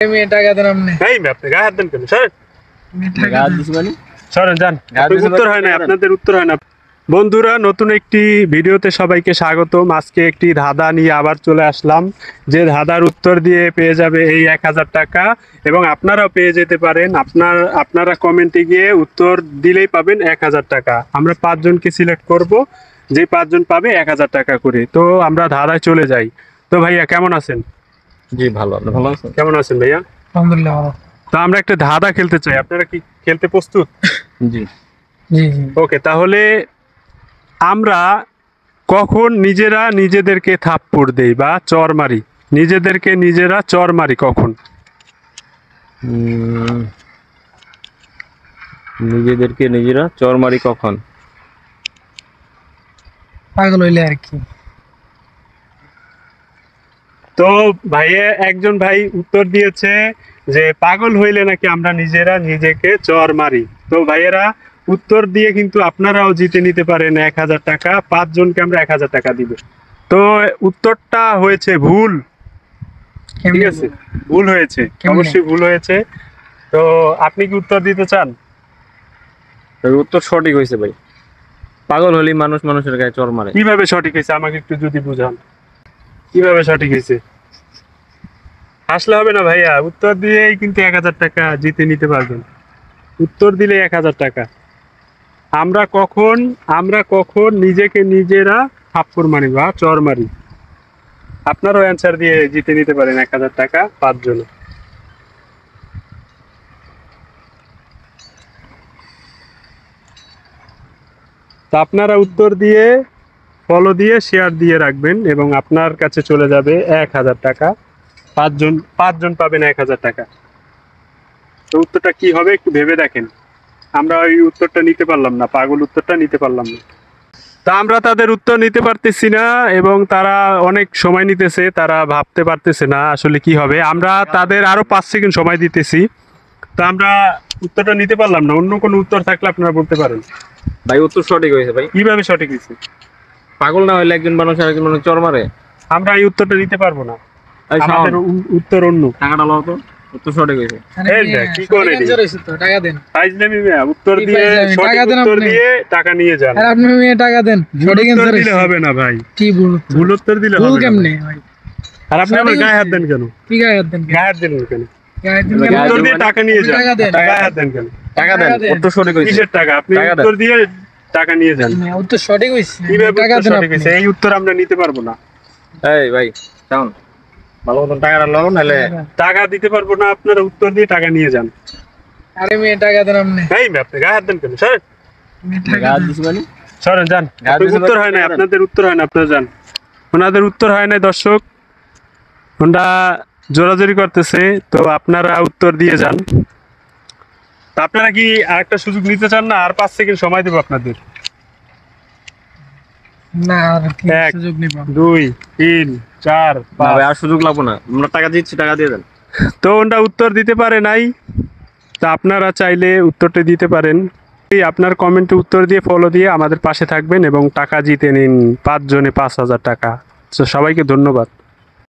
টাকা দেন আপনি। এই আপনি গায়ে হাত দেন কেন? সরেন। সরেন যান। উত্তর হয় না, আপনাদের উত্তর হয় না। বন্ধুরা, নতুন একটি ভিডিওতে সবাইকে স্বাগতম। আজকে একটি ধাঁধা নিয়ে আবার চলে আসলাম, যে ধাঁধার উত্তর দিয়ে পেয়ে যাবে এই 1000 টাকা, এবং আপনারাও পেয়ে যেতে পারেন। আপনারা কমেন্টে গিয়ে উত্তর দিলেই পাবেন 1000 টাকা। আমরা 5 জনকে সিলেক্ট করব, যে 5 জন পাবে 1000 টাকা করে। তো আমরা ধাঁধায় চলে যাই। তো ভাইয়া কেমন আছেন? জি ভালো, আপনি ভালো আছেন? কেমন আছেন ভাইয়া? আলহামদুলিল্লাহ ভালো। তো আমরা একটা ধাঁধা খেলতে চাই, আপনারা কি খেলতে প্রস্তুত? জি জি জি। ওকে, তাহলে আমরা কখন নিজেরা নিজেদেরকে থাপ্পড় দেই বা চর মারি? নিজেদেরকে নিজেরা চর মারি কখন? নিজেদেরকে নিজেরা চর মারি কখন? পাগল হইলে আর কি। তো ভাইয়ে একজন ভাই উত্তর দিয়েছে যে পাগল হইলে নাকি আমরা নিজেরা নিজেকে চর মারি। তো ভাইয়েরা উত্তর দিয়ে কিন্তু আপনারাও জিতে নিতে পারেন 1000 টাকা। 5 জনকে আমরা 1000 টাকা দিব। তো উত্তরটা হয়েছে ভুল, ঠিক আছে? ভুল হয়েছে, অবশ্যই ভুল হয়েছে। তো আপনি কি উত্তর দিতে চান? উত্তর সঠিক হয়েছে ভাই। পাগল হলে মানুষ মানুষের গায়ে চর মারে। কিভাবে সঠিক হয়েছে আমাকে একটু যদি বুঝান, কিভাবে সঠিক হয়েছে? হাসলে হবে না ভাইয়া, উত্তর দিয়েই কিন্তু 1000 টাকা জিতে নিতে পারবেন। উত্তর দিলে 1000 টাকা। আমরা কখন নিজেকে নিজেরা থাপ্পড় মারি বা চর মারি? আপনারও অ্যান্সার দিয়ে জিতে নিতে পারেন 1000 টাকা 5 জন। তা আপনারা উত্তর দিয়ে ফলো দিয়ে শেয়ার দিয়ে রাখবেন, এবং আপনার কাছে চলে যাবে 1000 টাকা। 5 জন পাবেন 1000 টাকা। তো উত্তরটা কি হবে একটু ভেবে দেখেন। আমরা ওই উত্তরটা নিতে পারলাম না, পাগল উত্তরটা নিতে পারলাম না। তা আমরা তাদের উত্তর নিতে পারতেছি না, এবং তারা অনেক সময় নিতেছে, তারা ভাবতে পারতেছে না আসলে কি হবে। আমরা তাদের আরো 5 সেকেন্ড সময় দিতেছি। তো আমরা উত্তরটা নিতে পারলাম না। অন্য কোনো উত্তর থাকলে আপনারা বলতে পারেন। ভাই উত্তর সঠিক হয়েছে ভাই। কিভাবে সঠিক হয়েছে? পাগল না হলে একজন মানুষ আরেকজন মানুষ চর মারে। আমরা এই উত্তরটা নিতে পারবো না, এই শাওন, আমাদের উত্তর অন্য। টাকাটা লও তো। উত্তর সঠিক হয়েছে। এই দেখ কি করে রে। টাকা দেন। ফাইজলামি মিয়া, উত্তর কি দিয়ে ফাইজলামি? সঠিক টাকা দেন উত্তর আপনি। দিয়ে টাকা নিয়ে যান। আর আপনি মেয়ে টাকা দেন। সঠিক উত্তর অ্যানসার দিলে হবে না ভাই, কি ভুল? ভুল উত্তর দিলে ভুল হবে না কেমনে ভাই। ভাই? আর আপনি আমার সঠিক গায়ে হাত হচ্ছে। দেন কেন? কি গায়ে হাত দেন? গায়ে হাত দেন কেন? গায়ে হাত দেন গায়ে কেন? হাত উত্তর দেন দিয়ে মানে? টাকা নিয়ে যান। টাকা দেন। গায়ে হাত দেন কেন? টাকা দেন। টাকা দেন। উত্তর সঠিক হয়েছে। কিসের টাকা? আপনি টাকা দেন। উত্তর দিয়ে টাকা নিয়ে যান। উত্তর সঠিক হইছে। কিভাবে টাকা উত্তর দেন সঠিক আপনি। হয়েছে? এই উত্তর আমরা নিতে পারবো না। এই ভাই শাওন, ভালো মতন টাকাটা লও, নাহলে টাকা দিতে পারবো না, আপনারা উত্তর দিয়ে টাকা নিয়ে যান। আরে মেয়ে টাকা দেন আপনি। এই আপনি গায়ে হাত দেন কেন? সরেন। গাছ দিছি মানে? সরেন যান। আপনার উত্তর হয় না, আপনাদের উত্তর হয় না, আপনারা যান। ওনাদের উত্তর হয় না দর্শক, ওনারা জোরাজোরি করতেছে। তো আপনারা উত্তর দিয়ে যান। তা আপনারা কি আরেকটা সুযোগ নিতে চান না? আর 5 সেকেন্ড সময় দেবো আপনাদের। না আর কি এক, সুযোগ নিব। 2, 3, 4, না ভাই 5। আর সুযোগ লাগবো না, আমরা টাকা দিচ্ছি, টাকা দিয়ে দেন। তো ওনারা উত্তর দিতে পারে নাই। তা আপনারা চাইলে উত্তরটা দিতে পারেন। আপনার কমেন্টে উত্তর দিয়ে ফলো দিয়ে আমাদের পাশে থাকবেন এবং টাকা জিতে নিন। 5 জনে 5000 টাকা। তো সবাইকে ধন্যবাদ।